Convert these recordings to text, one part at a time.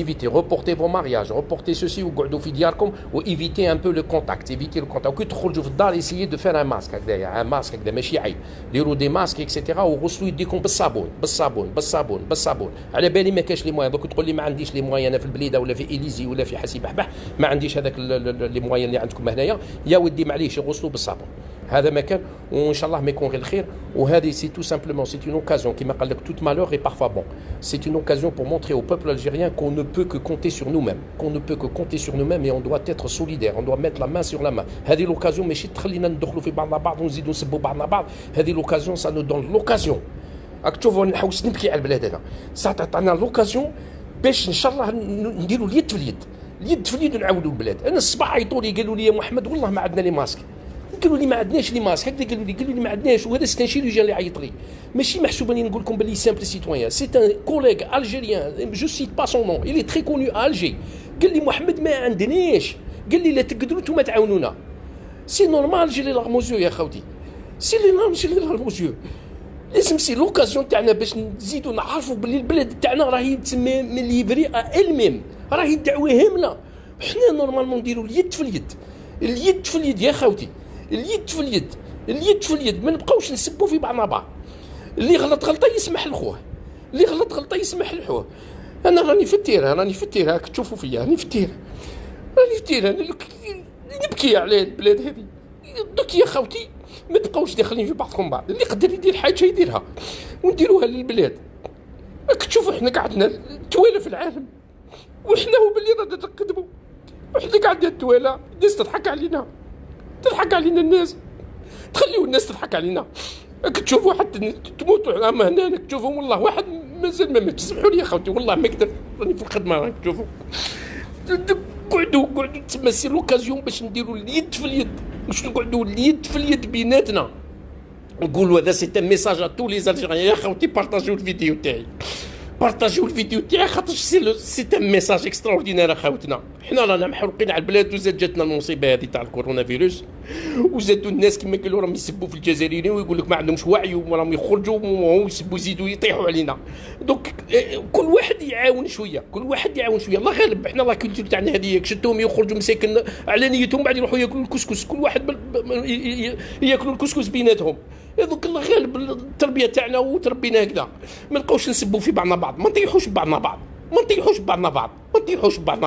éviter, reportez vos mariages, reportez ceci وقعدوا في دياركم وإيفيتي un peu le contact, évitez le contact. وكي تخرجوا في الدار essayez de faire un masque هكذايا، un masque هكذا ماشي عيب، ديروا دي ماسك اكسيتيرا وغسلوا يديكم بالصابون. على بالي ما كاش لي موان، دوك تقول لي ما عنديش لي موان انا في البليده ولا في إليزي ولا في حسي بحبح، ما عنديش هذاك لي موان اللي عندكم هنايا، يا ودي معليش غسلوا بالصابون. هذا ما كان، وان شاء الله ما يكون غير الخير. وهذه سي تو سامبلومون سي اون اوكازيون كيما قال لك توت مالور اي بارفوا بون، سي اون اوكازيون pour montrer au peuple algérien qu'on ne peut que compter sur nous-mêmes et on doit être solidaire, on doit mettre la main sur la main. هذه لوكازيون ماشي تخلينا ندخلوا في بعضنا بعض ونزيدوا نسبوا بعضنا بعض، هذه لوكازيون سا نو دون لوكازيون. راك تشوفوا نحوس نبكي على البلاد هذا، ساعه تعطينا لوكازيون باش ان شاء الله نديروا اليد في اليد ونعاودوا البلاد. انا الصباح عيطوا لي قالوا لي يا محمد والله ما عندنا لي ماسك، قالوا لي ما عندناش لي ماسك هكذا، قالوا لي ما عندناش. وهذا سي ان شيروجيان اللي عيط لي، ماشي محسوب اني نقول لكم باللي سامبل سيتويان، سي ان كوليغ الجيريان جو سيت با سون نون، الي تري كونو ا الجي. قال لي محمد ما عندناش، قال لي لا تقدروا نتوما تعاونونا. سي نورمال جيلي لارموزيو يا خوتي، سي لي نورمال جيلي لارموزيو. لازم سي لوكازيون تاعنا باش نزيدوا نعرفوا باللي البلاد تاعنا راهي تسمى من ليفري الميم، راهي الدعوه هامله. حنا نورمالمون نديروا اليد في اليد يا خوتي، اليد في اليد، ما نبقاوش نسبوا في بعضنا بعض. اللي غلط غلطه يسمح لخوه، اللي غلط غلطه يسمح لخوه. انا راني في التيره راك تشوفوا فيا، راني في التيره نبكي على البلاد هذه. دوك يا خوتي ما تبقاوش داخلين في بعضكم بعض، اللي يقدر يدير حاجه يديرها ونديروها للبلاد. راك تشوفوا احنا قعدنا توالى في العالم وحنا هو باللي رانا نقدموا، وحنا قاعدين التوالى، الناس تضحك علينا الناس، تخليو الناس تضحك علينا. راك تشوفوا حتى تموتوا اما هنا، راك تشوفوا والله واحد مازال ما ماتش. سمحوا لي يا خوتي والله ما نقدر، راني في الخدمه. راك تشوفوا قعدوا تسمى سي لوكازيون باش نديروا اليد في اليد، باش نقعدوا اليد في اليد بيناتنا، نقولوا هذا سي ان ميساج ا تو لي الجيريان. يا خوتي بارطاجيو الفيديو تاعي، خاطر سي ان ميساج اكسترا اوردينير. اخوتنا حنا رانا محروقين على البلاد، وزاد جاتنا المصيبه هذه تاع الكورونا فيروس، وزادوا الناس كما قالوا راهم يسبوا في الجزائريين ويقول لك ما عندهمش وعي وراهم يخرجوا ويسبوا يزيدوا يطيحوا علينا. دونك كل واحد يعاون شويه، الله غالب. حنا لا كولتور تاعنا هذه شدوهم يخرجوا مساكن على نيتهم، بعد يروحوا ياكلوا الكسكس، كل واحد ياكلوا الكسكس بيناتهم. هذوك الله غالب التربيه تاعنا وتربينا هكذا، ما نبقاوش نسبوا في بعضنا بعض، ما نطيحوش ببعضنا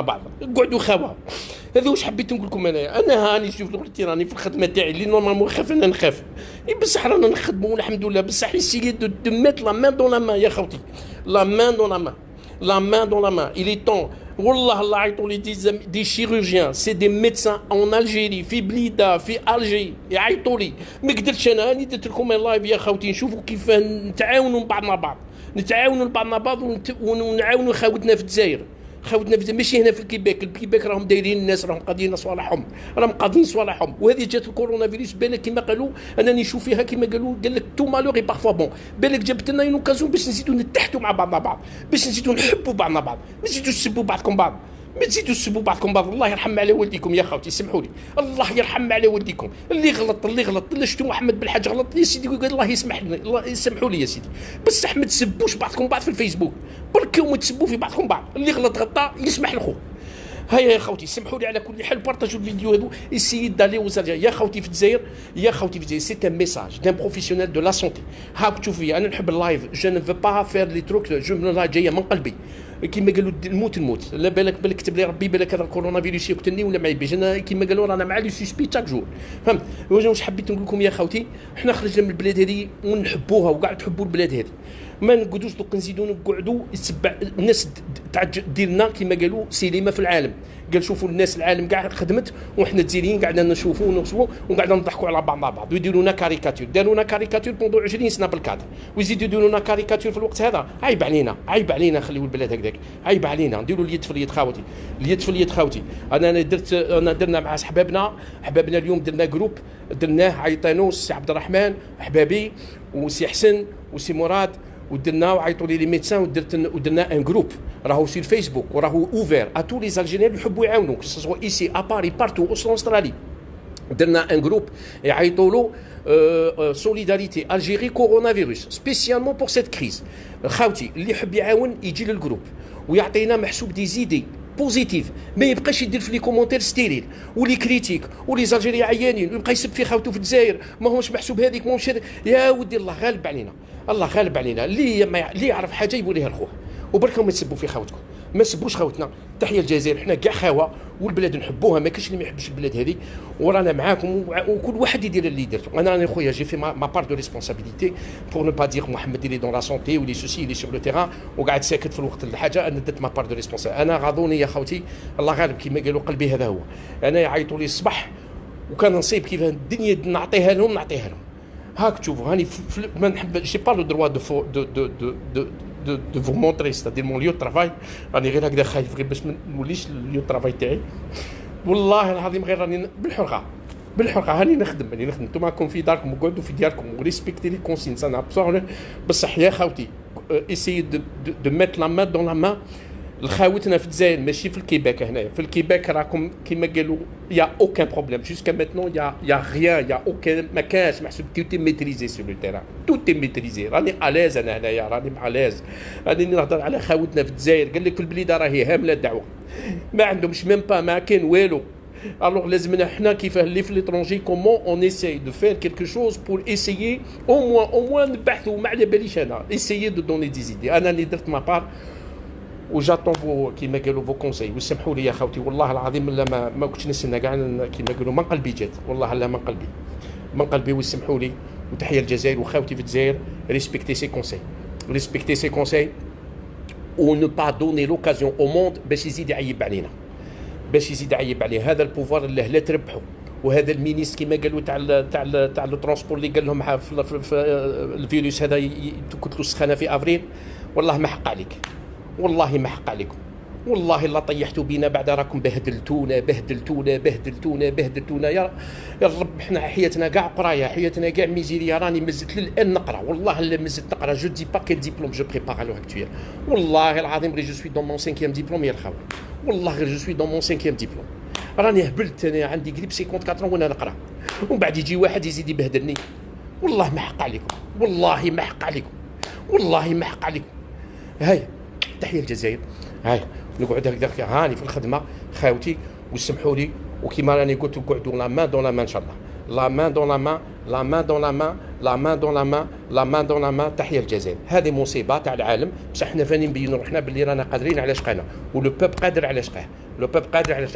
بعض، قعدوا خاوه. هذا واش حبيت نقول لكم. انا هاني شوف قلت راني في الخدمه تاعي اللي نورمالمون خاف انا نخاف، بصح رانا نخدموا والحمد لله. بصح يسيي دو ميت لا مان دون لا مان يا خوتي، لا مان دون لا مان. il est temps. والله الله عيطوا لي دي شيروجيان، سي دي ميدسان اون الجيري، في بليده في الجي، يعيطوا لي. ما قدرتش انا راني درت لكم لايف يا خوتي، نشوفوا كيف نتعاونوا بعضنا بعض، ونعاونوا خاوتنا في الجزائر، ماشي هنا في الكيباك راهم دايرين الناس، راهم قاضيين صوالحهم، وهذه جات الكورونا فيروس. بالك كما قالوا انا نشوف فيها كما قال لك تو مالور بارفوا بون، بالك جابت لنا اون اوكازيون باش نزيدوا نتحدوا مع بعضنا بعض، باش نزيدوا نحبوا بعضنا بعض، ما تزيدوش تسبوا بعضكم بعض. الله يرحم على والديكم يا خوتي، سمحوا لي، الله يرحم على والديكم. اللي غلط اللي شفتوا محمد بالحاج غلط يا سيدي، الله يسمحوا لي يا سيدي، بصح ما تسبوش بعضكم بعض في الفيسبوك، بركوا ما تسبوا في بعضكم بعض. اللي غلطه يسمح لخوه. هيا يا خوتي سمحوا لي على كل حال، بارطاجوا الفيديو هذو، اسيي دالي وزارجا. يا خوتي في الجزائر سي ان ميساج دان بروفيسيونيل دو لا سونتي. هاك تشوفي انا نحب اللايف، جو نو فو با فير لي تروك، جو من جايه من قلبي كيما قالوا الموت. لا بالك كتب لي ربي، بالك هذا الكورونا فيروس يقتلني ولا ما يبيش. انا كيما قالوا رانا مع لي سوسبي تاك جور، فهمت. واش حبيت نقول لكم يا خوتي، حنا خرجنا من البلاد هذه ونحبوها وقاعد تحبوا البلاد هذه، ما نقعدوش دوك نزيدوا نقعدوا يتبع الناس تاع ديالنا كيما قالوا سينما في العالم. قال شوفوا الناس العالم كاع خدمت وحنا الجزائريين قاعدين نشوفوا ونوصلوا وقاعدين نضحكوا على بعض ويديروا لنا كاريكاتور. داروا لنا كاريكاتور بوندو 20 سنه بالكادر، ويزيدوا يديروا لنا كاريكاتور في الوقت هذا. عيب علينا نخليوا البلاد هكذاك، عيب علينا. نديروا اليد في اليد خاوتي. درنا مع حبابنا اليوم، درنا جروب، درناه عيطانو سي عبد الرحمن حبابي وسي حسن وسي مراد، ودرنا وعيطوا لي ميدسان، ودرنا ان جروب راهو سي الفيسبوك، وراهو اوفير ا تو لي الجيريان اللي يحبوا يعاونوا، سواء ايسي ا باري بارتو استرالي. درنا ان جروب يعيطوا له سوليداريتي الجيري كورونا فيروس سبيسيالمون بور سيت كريز. خاوتي اللي يحب يعاون يجي للجروب، ويعطينا محسوب دي زيدي بوزيتيف، ما يبقاش يدير في لي كومونتير ستيريل ولي كريتيك ولي زالجيري عيانين ويبقى يسب في خاوته في الجزائر ما هوش محسوب هذيك ماهوش. يا ودي الله غالب علينا، الله غالب علينا. اللي يعرف حاجه يقول لها لخوه، وبركم ما تسبوا في خاوتكم، ما سبوش خاوتنا. تحيه الجزائر، حنا كاع خاوه والبلاد نحبوها، ما كاينش اللي ما يحبش البلاد هذه، ورانا معاكم وكل واحد يدير اللي درتو. انا راني خويا جي في ما بار دو ريسبونسابيلتي بور نو با دير محمد اللي دون لا سونتي ولي سوسي اللي سور لو تيران وقاعد ساكت في الوقت الحاجه. انا درت ما بار دو ريسبونسابيلتي. انا غاضوني يا خوتي الله غالب كيما قالوا قلبي هذا هو. انا يعيطوا لي الصباح وكان نصيب كيف الدنيا نعطيها لهم هاك تشوفوا هاني ما نحب جي با لو دروا دو فو مونتري ستادير مون ليو ترافاي. راني غير هكذا خايف غير باش ما نوليش ليو ترافاي تاعي. والله العظيم غير راني بالحرقه هاني نخدم نتوما راكم في داركم وقعدوا في دياركم وريسبكتي لي كونسينس. انا بصح يا خاوتي اسيي دو ميت لا مان دون لا مان لخاوتنا في الجزائر، ماشي في الكيباك. هنايا في الكيباك راكم كيما قالوا يا اوكان بروبليم جوسكا ماتنون يا غيان يا اوكان، ما كانش محسوب توتي ميتريزي سور لو تيران، توتي ميتريزي. راني الاز انا هنايا، راني الاز. راني نهضر على خاوتنا في الجزائر. قال لك في البليده راهي هامله الدعوه، ما عندهمش ميم با، ما كاين والو. Alors لازمنا حنا كيف اللي في ليترونجي كومون اون اساي دو فير كيلكو شوز بور اسايي او موان نبحثوا. ما على باليش انا اسايي دو دوني دي زيدي. انا اللي درت ما بار وجاتون فو كيما قالوا فو كونساي. وسمحوا لي يا خوتي والله العظيم لا ما كنتش نستنى كاع كيما قالوا من قلبي جات، والله لا من قلبي وسمحوا لي. وتحيه الجزائر وخاوتي في الجزائر. ريسبكتي سي كونساي و نو با دوني لوكازيون او موند باش يزيد يعيب علينا، هذا البوفوار اللي لا تربحوا. وهذا المينيس كما قالوا تاع الترونسبور اللي قال لهم في الفيروس هذا تكتلوا السخانه في افريل. والله ما حق عليك، والله ما حق عليكم، والله لا طيحتوا بينا بعد. راكم بهدلتونا يا الرب. حنا حياتنا كاع قرايه، حياتنا كاع ميزيريا. راني مزت للان نقرا، والله لا مزت نقرا. جو دي با كيل ديبلوم جو بريبار لو اكتويل. والله العظيم غير جو سوي دون مون 5 ديبلوم يا الخاوه. والله غير جو سوي دون مون 5 ديبلوم. راني هبلت، انا عندي قريب 54 وانا نقرا، ومن بعد يجي واحد يزيد يبهدلني. والله ما حق عليكم، والله ما حق عليكم. هاي تحيه الجزائر. هاي نقعد هكذا هاني في الخدمه خاوتي وسمحوا لي. وكيما راني قلت نقعدوا لا مان دون لا مان ان شاء الله. لا مان دون لا مان. تحيه الجزائر. هذه مصيبه تاع العالم، بصح حنا فاني نبينوا روحنا باللي رانا قادرين على شقانا، ولو بوب قادر على شقاه.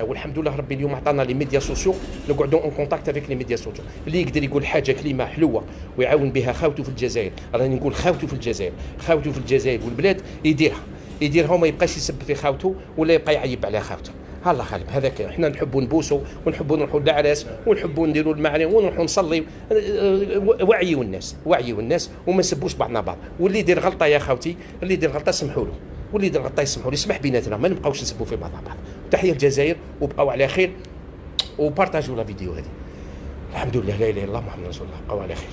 والحمد لله ربي اليوم عطانا لي ميديا سوسيو نقعدوا اون كونتاكت افيك لي ميديا سوسيو. اللي يقدر يقول حاجه كلمه حلوه ويعاون بها خاوته في الجزائر، راني نقول خاوته في الجزائر والبلاد يديرها وما يبقاش يسب في خاوته ولا يبقى يعيب على خاوته. الله غالب هذاك. احنا نحبوا نبوسوا ونحبوا نروحوا للعراس ونحبوا نديروا المعاني ونروحوا نصلي. وعيوا الناس وما نسبوش بعضنا بعض. واللي يدير غلطه يا خاوتي، اللي يدير غلطه سمحوا له، يسمح بيناتنا، ما نبقاوش نسبوا في بعضنا بعض. تحيه الجزائر وبقاو على خير وبارطاجوا لا فيديو هذه. الحمد لله لا اله الا الله محمد رسول الله. بقاو على خير.